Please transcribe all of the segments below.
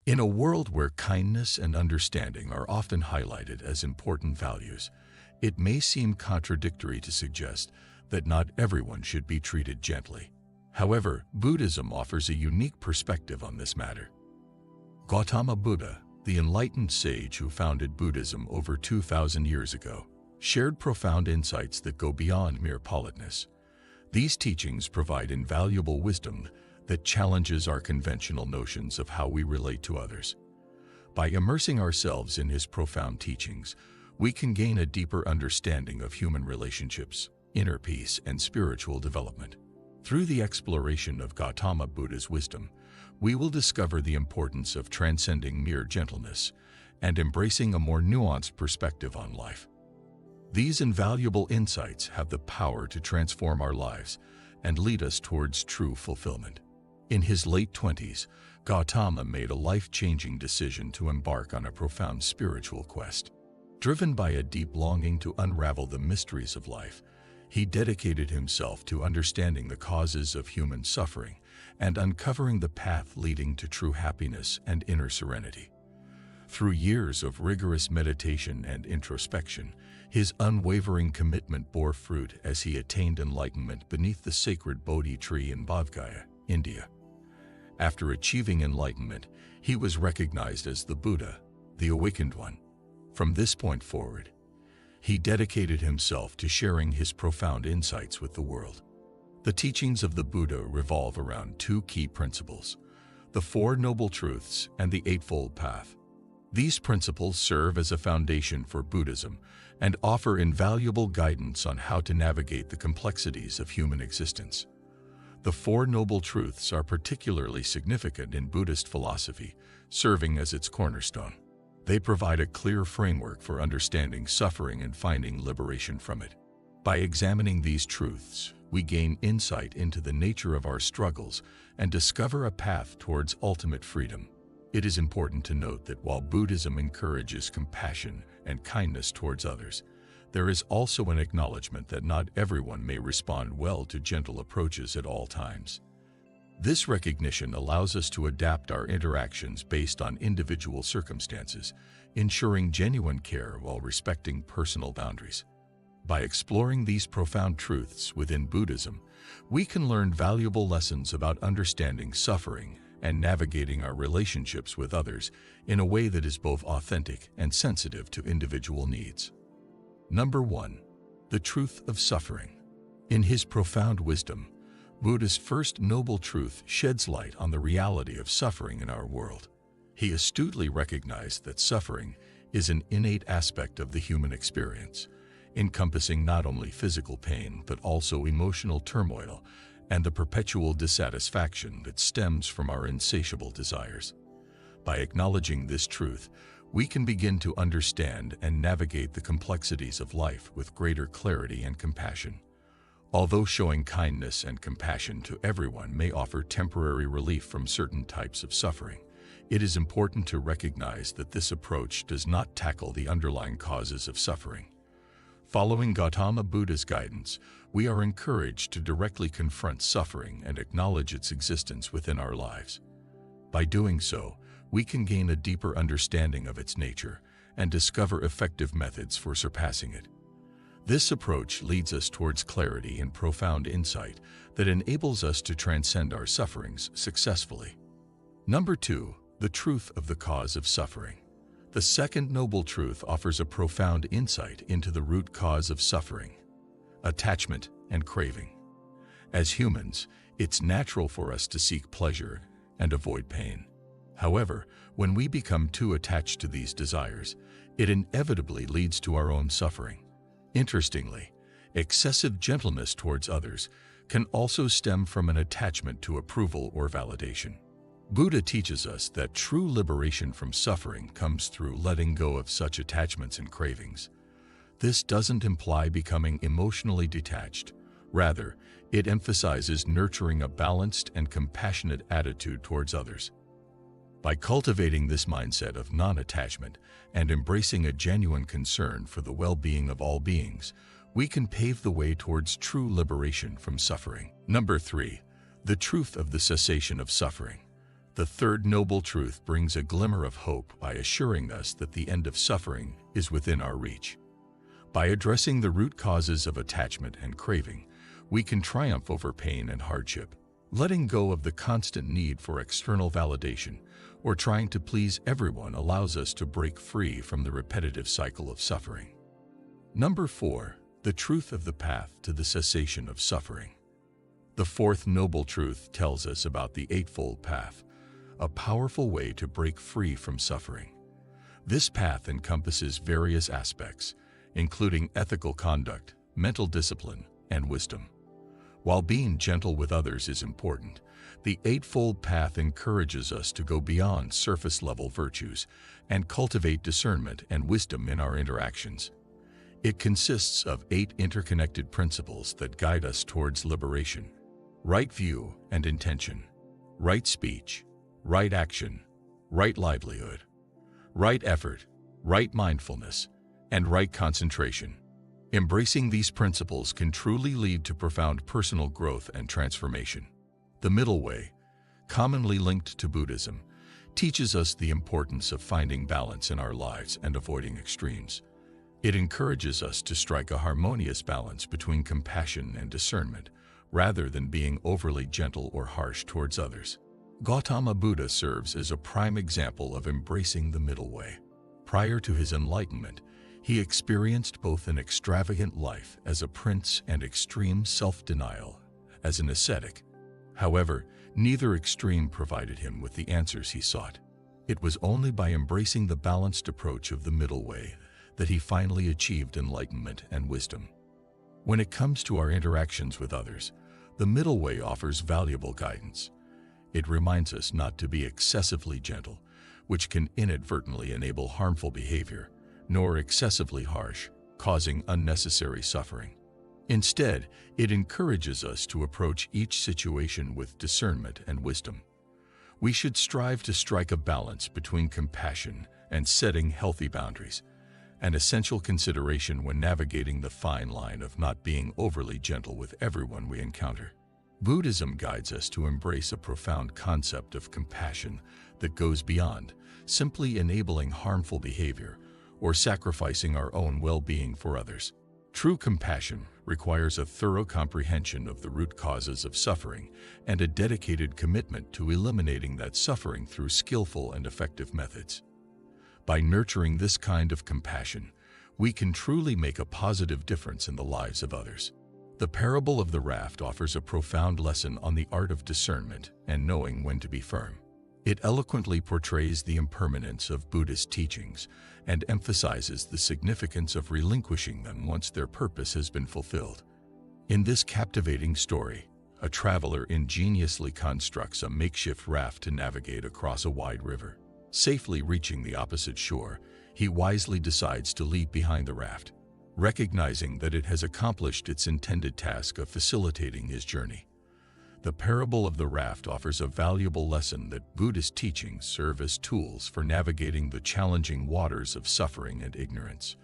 In a world where kindness and understanding are often highlighted as important values, it may seem contradictory to suggest that not everyone should be treated gently. However, Buddhism offers a unique perspective on this matter. Gautama Buddha, the enlightened sage who founded Buddhism over 2,000 years ago, shared profound insights that go beyond mere politeness. These teachings provide invaluable wisdom that challenges our conventional notions of how we relate to others. By immersing ourselves in his profound teachings, we can gain a deeper understanding of human relationships, inner peace, and spiritual development. Through the exploration of Gautama Buddha's wisdom, we will discover the importance of transcending mere gentleness and embracing a more nuanced perspective on life. These invaluable insights have the power to transform our lives and lead us towards true fulfillment. In his late 20s, Gautama made a life-changing decision to embark on a profound spiritual quest. Driven by a deep longing to unravel the mysteries of life, he dedicated himself to understanding the causes of human suffering and uncovering the path leading to true happiness and inner serenity. Through years of rigorous meditation and introspection, his unwavering commitment bore fruit as he attained enlightenment beneath the sacred Bodhi tree in Bodh Gaya, India. After achieving enlightenment, he was recognized as the Buddha, the Awakened One. From this point forward, he dedicated himself to sharing his profound insights with the world. The teachings of the Buddha revolve around two key principles: the Four Noble Truths and the Eightfold Path. These principles serve as a foundation for Buddhism and offer invaluable guidance on how to navigate the complexities of human existence. The Four Noble Truths are particularly significant in Buddhist philosophy, serving as its cornerstone. They provide a clear framework for understanding suffering and finding liberation from it. By examining these truths, we gain insight into the nature of our struggles and discover a path towards ultimate freedom. It is important to note that while Buddhism encourages compassion and kindness towards others, there is also an acknowledgement that not everyone may respond well to gentle approaches at all times. This recognition allows us to adapt our interactions based on individual circumstances, ensuring genuine care while respecting personal boundaries. By exploring these profound truths within Buddhism, we can learn valuable lessons about understanding suffering and navigating our relationships with others in a way that is both authentic and sensitive to individual needs. Number 1. The Truth of Suffering. In his profound wisdom, Buddha's first noble truth sheds light on the reality of suffering in our world. He astutely recognized that suffering is an innate aspect of the human experience, encompassing not only physical pain but also emotional turmoil and the perpetual dissatisfaction that stems from our insatiable desires. By acknowledging this truth, we can begin to understand and navigate the complexities of life with greater clarity and compassion. Although showing kindness and compassion to everyone may offer temporary relief from certain types of suffering, it is important to recognize that this approach does not tackle the underlying causes of suffering. Following Gautama Buddha's guidance, we are encouraged to directly confront suffering and acknowledge its existence within our lives. By doing so, we can gain a deeper understanding of its nature and discover effective methods for surpassing it. This approach leads us towards clarity and profound insight that enables us to transcend our sufferings successfully. Number 2. The Truth of the Cause of Suffering. The second noble truth offers a profound insight into the root cause of suffering: attachment and craving. As humans, it's natural for us to seek pleasure and avoid pain. However, when we become too attached to these desires, it inevitably leads to our own suffering. Interestingly, excessive gentleness towards others can also stem from an attachment to approval or validation. Buddha teaches us that true liberation from suffering comes through letting go of such attachments and cravings. This doesn't imply becoming emotionally detached. Rather, it emphasizes nurturing a balanced and compassionate attitude towards others. By cultivating this mindset of non-attachment and embracing a genuine concern for the well-being of all beings, we can pave the way towards true liberation from suffering. Number 3. The Truth of the Cessation of Suffering. The third noble truth brings a glimmer of hope by assuring us that the end of suffering is within our reach. By addressing the root causes of attachment and craving, we can triumph over pain and hardship. Letting go of the constant need for external validation or trying to please everyone allows us to break free from the repetitive cycle of suffering. Number 4. The truth of the path to the cessation of suffering. The fourth noble truth tells us about the Eightfold Path, a powerful way to break free from suffering. This path encompasses various aspects, including ethical conduct, mental discipline, and wisdom. While being gentle with others is important, the Eightfold Path encourages us to go beyond surface-level virtues and cultivate discernment and wisdom in our interactions. It consists of 8 interconnected principles that guide us towards liberation: right view and intention, right speech, right action, right livelihood, right effort, right mindfulness, and right concentration. Embracing these principles can truly lead to profound personal growth and transformation. The middle way, commonly linked to Buddhism, teaches us the importance of finding balance in our lives and avoiding extremes. It encourages us to strike a harmonious balance between compassion and discernment, rather than being overly gentle or harsh towards others. Gautama Buddha serves as a prime example of embracing the middle way. Prior to his enlightenment, he experienced both an extravagant life as a prince and extreme self-denial as an ascetic. However, neither extreme provided him with the answers he sought. It was only by embracing the balanced approach of the middle way that he finally achieved enlightenment and wisdom. When it comes to our interactions with others, the middle way offers valuable guidance. It reminds us not to be excessively gentle, which can inadvertently enable harmful behavior, nor excessively harsh, causing unnecessary suffering. Instead, it encourages us to approach each situation with discernment and wisdom. We should strive to strike a balance between compassion and setting healthy boundaries, an essential consideration when navigating the fine line of not being overly gentle with everyone we encounter. Buddhism guides us to embrace a profound concept of compassion that goes beyond simply enabling harmful behavior or sacrificing our own well-being for others. True compassion requires a thorough comprehension of the root causes of suffering and a dedicated commitment to eliminating that suffering through skillful and effective methods. By nurturing this kind of compassion, we can truly make a positive difference in the lives of others. The parable of the raft offers a profound lesson on the art of discernment and knowing when to be firm. It eloquently portrays the impermanence of Buddhist teachings and emphasizes the significance of relinquishing them once their purpose has been fulfilled. In this captivating story, a traveler ingeniously constructs a makeshift raft to navigate across a wide river. Safely reaching the opposite shore, he wisely decides to leave behind the raft, recognizing that it has accomplished its intended task of facilitating his journey. The parable of the raft offers a valuable lesson that Buddhist teachings serve as tools for navigating the challenging waters of suffering and ignorance.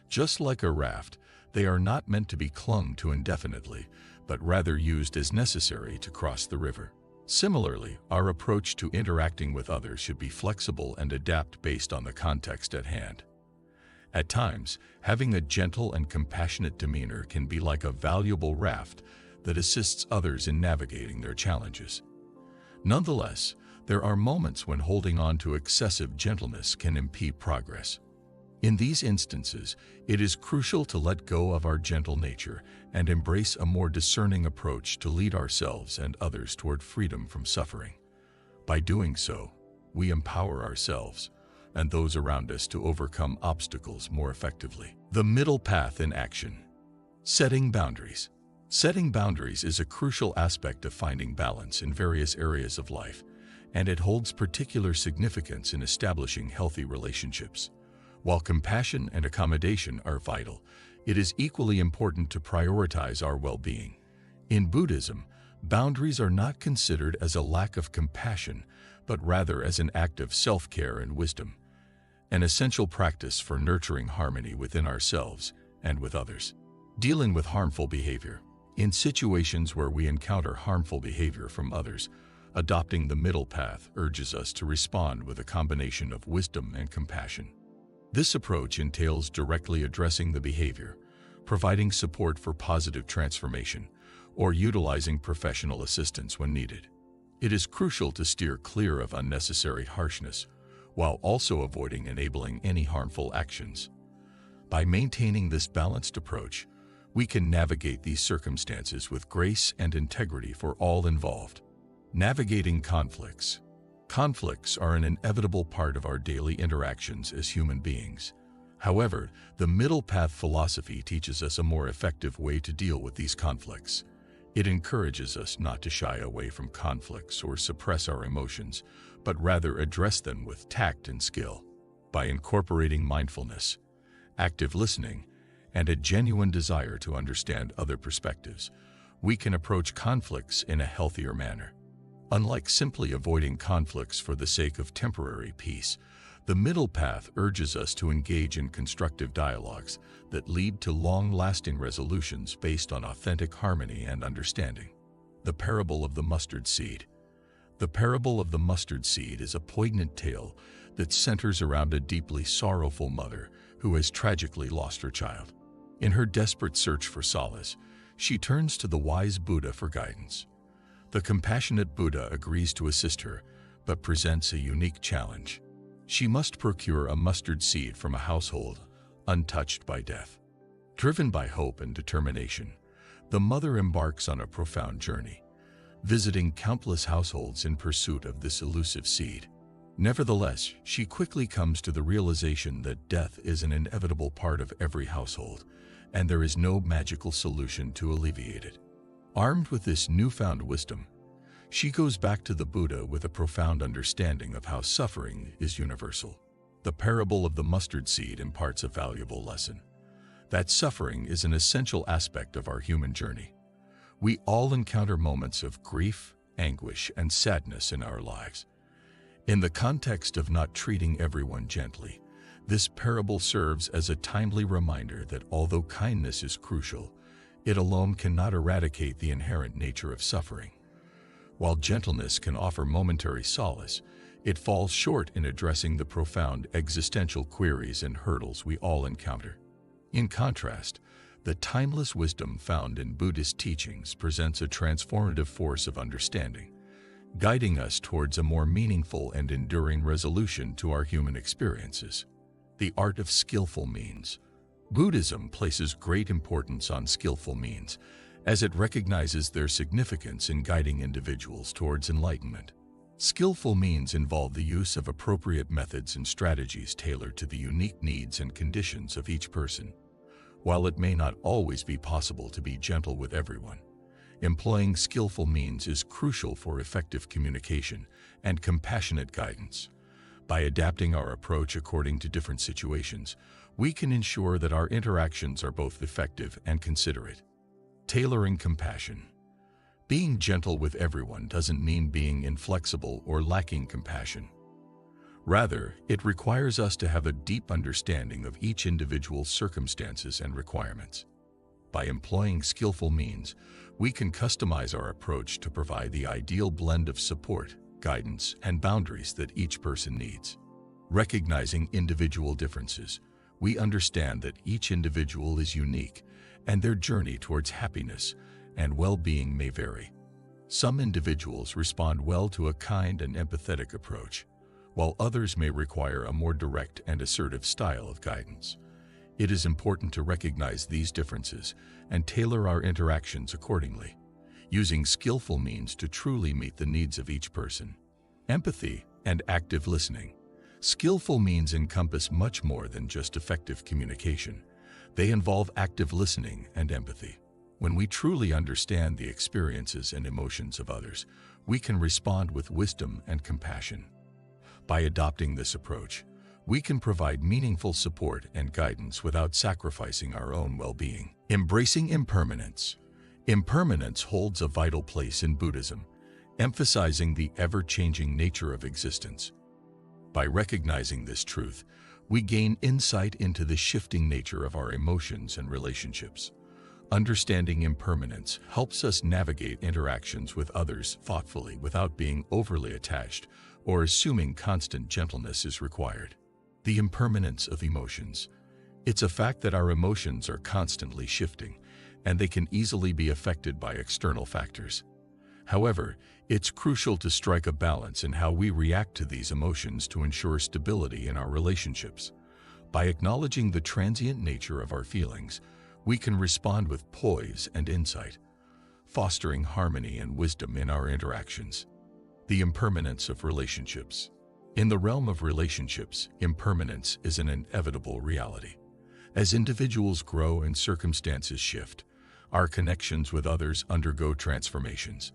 Just like a raft, they are not meant to be clung to indefinitely, but rather used as necessary to cross the river. Similarly, our approach to interacting with others should be flexible and adapt based on the context at hand. At times, having a gentle and compassionate demeanor can be like a valuable raft that assists others in navigating their challenges. Nonetheless, there are moments when holding on to excessive gentleness can impede progress. In these instances, it is crucial to let go of our gentle nature and embrace a more discerning approach to lead ourselves and others toward freedom from suffering. By doing so, we empower ourselves and those around us to overcome obstacles more effectively. The middle path in action. Setting boundaries. Setting boundaries is a crucial aspect of finding balance in various areas of life, and it holds particular significance in establishing healthy relationships. While compassion and accommodation are vital, it is equally important to prioritize our well-being. In Buddhism, boundaries are not considered as a lack of compassion, but rather as an act of self-care and wisdom, an essential practice for nurturing harmony within ourselves and with others. Dealing with harmful behavior. In situations where we encounter harmful behavior from others, Adopting the middle path urges us to respond with a combination of wisdom and compassion. This approach entails directly addressing the behavior, providing support for positive transformation, or utilizing professional assistance when needed. It is crucial to steer clear of unnecessary harshness, while also avoiding enabling any harmful actions. By maintaining this balanced approach, we can navigate these circumstances with grace and integrity for all involved. Navigating conflicts. Conflicts are an inevitable part of our daily interactions as human beings. However, the middle path philosophy teaches us a more effective way to deal with these conflicts. It encourages us not to shy away from conflicts or suppress our emotions, but rather address them with tact and skill. By incorporating mindfulness, active listening, and a genuine desire to understand other perspectives, we can approach conflicts in a healthier manner. Unlike simply avoiding conflicts for the sake of temporary peace, the middle path urges us to engage in constructive dialogues that lead to long-lasting resolutions based on authentic harmony and understanding. The parable of the mustard seed. The parable of the mustard seed is a poignant tale that centers around a deeply sorrowful mother who has tragically lost her child. In her desperate search for solace, she turns to the wise Buddha for guidance. The compassionate Buddha agrees to assist her, but presents a unique challenge. She must procure a mustard seed from a household untouched by death. Driven by hope and determination, the mother embarks on a profound journey, visiting countless households in pursuit of this elusive seed. Nevertheless, she quickly comes to the realization that death is an inevitable part of every household, and there is no magical solution to alleviate it. Armed with this newfound wisdom, she goes back to the Buddha with a profound understanding of how suffering is universal. The parable of the mustard seed imparts a valuable lesson: that suffering is an essential aspect of our human journey. We all encounter moments of grief, anguish, and sadness in our lives. In the context of not treating everyone gently, this parable serves as a timely reminder that although kindness is crucial, it alone cannot eradicate the inherent nature of suffering. While gentleness can offer momentary solace, it falls short in addressing the profound existential queries and hurdles we all encounter. In contrast, the timeless wisdom found in Buddhist teachings presents a transformative force of understanding, guiding us towards a more meaningful and enduring resolution to our human experiences. The art of skillful means. Buddhism places great importance on skillful means, as it recognizes their significance in guiding individuals towards enlightenment. Skillful means involve the use of appropriate methods and strategies tailored to the unique needs and conditions of each person. While it may not always be possible to be gentle with everyone, employing skillful means is crucial for effective communication and compassionate guidance. By adapting our approach according to different situations, we can ensure that our interactions are both effective and considerate. Tailoring compassion. Being gentle with everyone doesn't mean being inflexible or lacking compassion. Rather, it requires us to have a deep understanding of each individual's circumstances and requirements. By employing skillful means, we can customize our approach to provide the ideal blend of support, guidance, and boundaries that each person needs. Recognizing individual differences, we understand that each individual is unique, and their journey towards happiness and well-being may vary. Some individuals respond well to a kind and empathetic approach, while others may require a more direct and assertive style of guidance. It is important to recognize these differences and tailor our interactions accordingly, using skillful means to truly meet the needs of each person. Empathy and active listening. Skillful means encompass much more than just effective communication. They involve active listening and empathy. When we truly understand the experiences and emotions of others, we can respond with wisdom and compassion. By adopting this approach, we can provide meaningful support and guidance without sacrificing our own well-being. Embracing impermanence. Impermanence holds a vital place in Buddhism, emphasizing the ever-changing nature of existence. By recognizing this truth, we gain insight into the shifting nature of our emotions and relationships. Understanding impermanence helps us navigate interactions with others thoughtfully without being overly attached or assuming constant gentleness is required. The impermanence of emotions. It's a fact that our emotions are constantly shifting, and they can easily be affected by external factors. However, it's crucial to strike a balance in how we react to these emotions to ensure stability in our relationships. By acknowledging the transient nature of our feelings, we can respond with poise and insight, fostering harmony and wisdom in our interactions. The impermanence of relationships. In the realm of relationships, impermanence is an inevitable reality. As individuals grow and circumstances shift, our connections with others undergo transformations.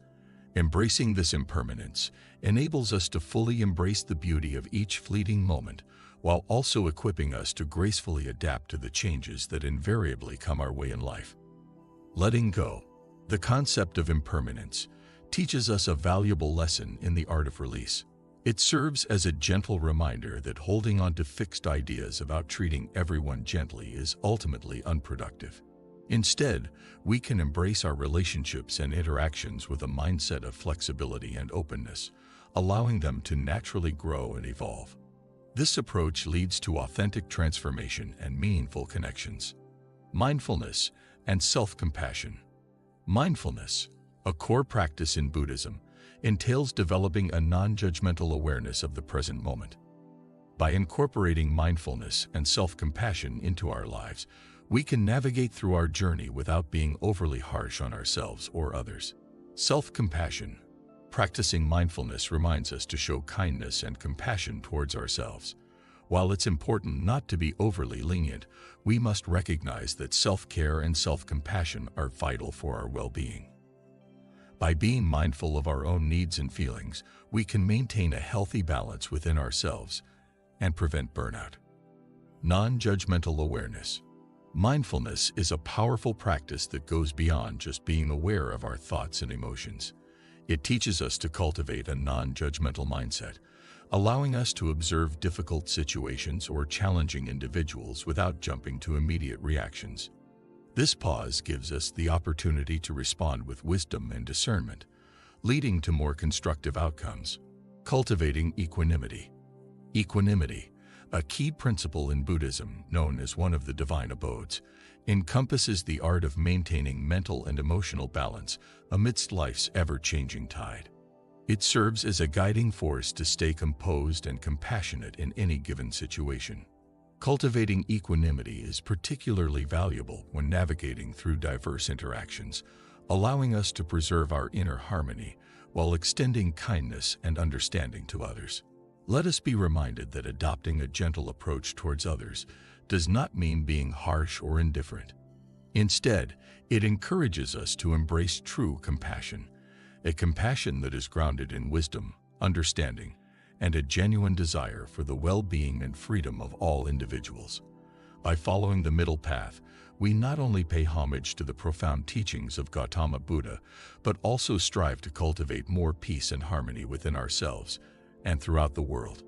Embracing this impermanence enables us to fully embrace the beauty of each fleeting moment, while also equipping us to gracefully adapt to the changes that invariably come our way in life. Letting go. The concept of impermanence teaches us a valuable lesson in the art of release. It serves as a gentle reminder that holding on to fixed ideas about treating everyone gently is ultimately unproductive. Instead, we can embrace our relationships and interactions with a mindset of flexibility and openness, allowing them to naturally grow and evolve. This approach leads to authentic transformation and meaningful connections. Mindfulness and self-compassion. Mindfulness, a core practice in Buddhism, entails developing a non-judgmental awareness of the present moment. By incorporating mindfulness and self-compassion into our lives, we can navigate through our journey without being overly harsh on ourselves or others. Self-compassion. Practicing mindfulness reminds us to show kindness and compassion towards ourselves. While it's important not to be overly lenient, we must recognize that self-care and self-compassion are vital for our well-being. By being mindful of our own needs and feelings, we can maintain a healthy balance within ourselves and prevent burnout. Non-judgmental awareness. Mindfulness is a powerful practice that goes beyond just being aware of our thoughts and emotions. It teaches us to cultivate a non-judgmental mindset, allowing us to observe difficult situations or challenging individuals without jumping to immediate reactions. This pause gives us the opportunity to respond with wisdom and discernment, leading to more constructive outcomes. Cultivating equanimity. Equanimity, a key principle in Buddhism known as one of the divine abodes, encompasses the art of maintaining mental and emotional balance amidst life's ever-changing tide. It serves as a guiding force to stay composed and compassionate in any given situation. Cultivating equanimity is particularly valuable when navigating through diverse interactions, allowing us to preserve our inner harmony while extending kindness and understanding to others. Let us be reminded that adopting a gentle approach towards others does not mean being harsh or indifferent. Instead, it encourages us to embrace true compassion, a compassion that is grounded in wisdom, understanding, and a genuine desire for the well-being and freedom of all individuals. By following the middle path, we not only pay homage to the profound teachings of Gautama Buddha, but also strive to cultivate more peace and harmony within ourselves and throughout the world.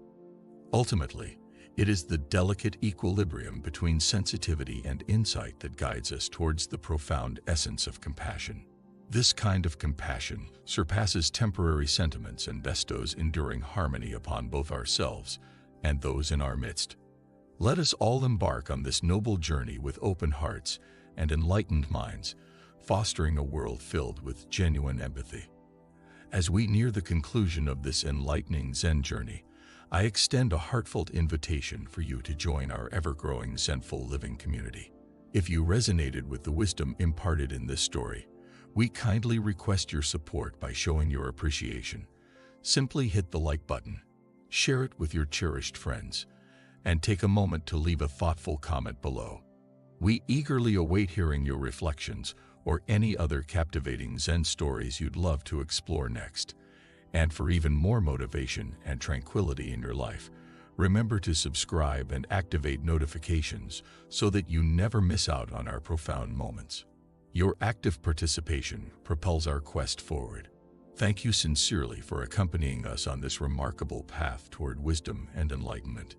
Ultimately, it is the delicate equilibrium between sensitivity and insight that guides us towards the profound essence of compassion. This kind of compassion surpasses temporary sentiments and bestows enduring harmony upon both ourselves and those in our midst. Let us all embark on this noble journey with open hearts and enlightened minds, fostering a world filled with genuine empathy. As we near the conclusion of this enlightening Zen journey, I extend a heartfelt invitation for you to join our ever-growing Zenful living community. If you resonated with the wisdom imparted in this story, we kindly request your support by showing your appreciation. Simply hit the like button, share it with your cherished friends, and take a moment to leave a thoughtful comment below. We eagerly await hearing your reflections or any other captivating Zen stories you'd love to explore next. And for even more motivation and tranquility in your life, remember to subscribe and activate notifications so that you never miss out on our profound moments. Your active participation propels our quest forward. Thank you sincerely for accompanying us on this remarkable path toward wisdom and enlightenment.